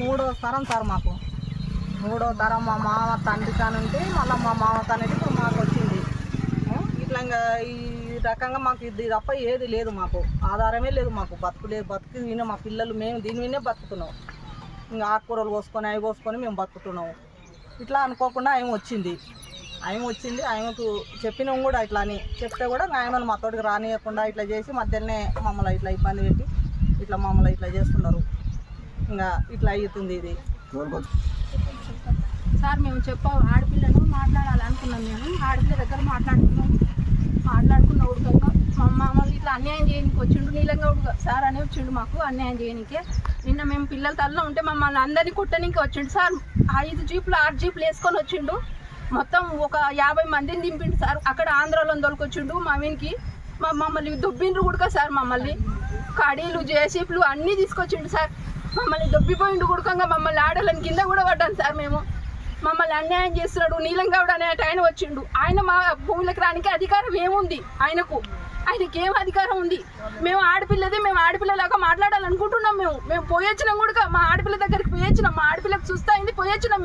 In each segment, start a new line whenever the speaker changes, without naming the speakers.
మూడో తరం సార్ మాకు. మూడో తరం మా మామ తండ్రి కానుంటే మళ్ళీ మా మామ తనది ఇప్పుడు మాకు వచ్చింది. ఇట్లా ఈ రకంగా మాకు ఇది తప్ప ఏది లేదు, మాకు ఆధారమే లేదు, మాకు బతుకు వినే మా పిల్లలు మేము దీని వినే బతుకుతున్నాం. ఇంకా ఆకుకూరలు పోసుకొని అవి పోసుకొని మేము బతుకుతున్నాము. ఇట్లా అనుకోకుండా ఆయన వచ్చింది. ఆయనకు చెప్పినాం కూడా ఇట్లా అని చెప్తే కూడా ఆయనను మా తోటికి రానియకుండా ఇట్లా చేసి మధ్యలోనే మమ్మల్ని ఇట్లా ఇబ్బంది పెట్టి ఇట్లా మమ్మల్ని ఇట్లా చేస్తున్నారు. ఇంకా ఇట్లా అవుతుంది ఇది
సార్. మేము ఆడపిల్లను మాట్లాడాలనుకున్నాం. మేము ఆడపిల్ల దగ్గర మాట్లాడుకున్న ఉడకంగా మమ్మల్ని ఇట్లా అన్యాయం చేయడానికి వచ్చిండు. నీలంగా సార్ అని వచ్చిండు మాకు అన్యాయం చేయడానికే. నిన్న మేము పిల్లల తల్లో ఉంటే మమ్మల్ని అందరినీ కుట్టడానికి వచ్చిండు సార్. 5 జీపులు 6 జీపులు వేసుకొని వచ్చిండు. మొత్తం ఒక 50 మందిని దింపిండు సార్. అక్కడ ఆంధ్రాలో దొరికొచ్చిండు మా వీనికి. మమ్మల్ని దొబ్బిండ్రు కూడా సార్. మమ్మల్ని కడీలు జేసీపులు అన్నీ తీసుకొచ్చిండు సార్. మమ్మల్ని దొబ్బిపోయిండు గుడకంగా. మమ్మల్ని ఆడలని కింద కూడా పడ్డాను సార్. మేము మమ్మల్ని అన్యాయం చేస్తున్నాడు. నీలంగౌడ్ అనే ఆయన వచ్చిండు. ఆయన మా భూములకు రానికి అధికారం ఏముంది ఆయనకి ఏం అధికారం ఉంది? మేము ఆడపిల్లలాగా మాట్లాడాలనుకుంటున్నాం. మేము పోయొచ్చినాం కూడా. మా ఆడపిల్ల దగ్గరికి పోయొచ్చినాం. మా ఆడపిల్లకు చూస్తా అయింది పోయొచ్చినాం.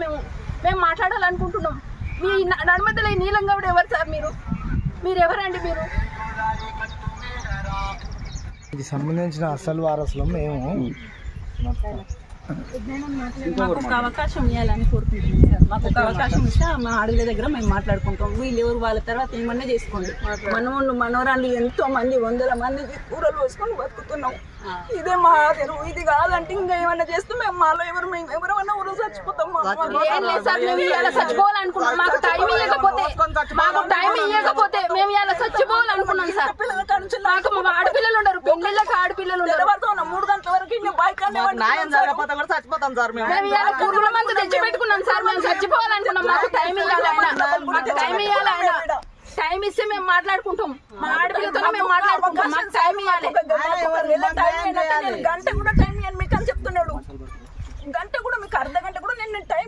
మేము మాట్లాడాలనుకుంటున్నాం. మీ నడుమతలో నీలంగౌడ్ ఎవరు సార్? మీరు ఎవరండి? మీరు
ఇది సంబంధించిన అసలు వారసులం మేము.
మాకు ఒక అవకాశం ఇవ్వాలని కోరుకుంటున్నాం సార్. మాకు ఒక అవకాశం ఇస్తే మా ఆడపిల్ల దగ్గర మేము మాట్లాడుకుంటాం. వీళ్ళు ఎవరు వాళ్ళ తర్వాత ఏమన్నా చేసుకోండి. మనవరాళ్ళు ఎంతో మంది 100 మందికి కూరలు పోసుకొని బతుకుతున్నాం. ఇదే మా తెరువు. ఇది కాదంటే ఇంకా ఏమన్నా చేస్తే మేము మాలో ఎవరన్నా ఊరు చచ్చిపోతాం. ఏం లేదు సార్. మేము ఇలా చచ్చిపోవాలనుకున్నాం. మాకు టైం ఇవ్వకపోతే మేము ఇలా చచ్చిపోవాలనుకున్నాం సార్. మాకు మా ఆడపిల్లలు ఉండరు. పెళ్ళిళ్ళకి ఆడపిల్లలు ఉండరు.
3 గంటల వరకు చచ్చిపోతాం సార్.
మేము ఇలా పురుగుల మందు తెచ్చి పెట్టుకున్నాం సార్. మేము చచ్చిపోవాలనుకున్నాం. మాకు టైం ఇవ్వాలి ఆయన. టైం ఇస్తే మేము మాట్లాడుకుంటాం. మా ఆడపిల్లతో మేము మాట్లాడుకుంటాం. మాకు టైం ఇవ్వాలి.
గంట కూడా టైం ఇవ్వండి మీకు అని చెప్తున్నాడు. గంట కూడా మీకు అర్ధ గంట కూడా నేను టైం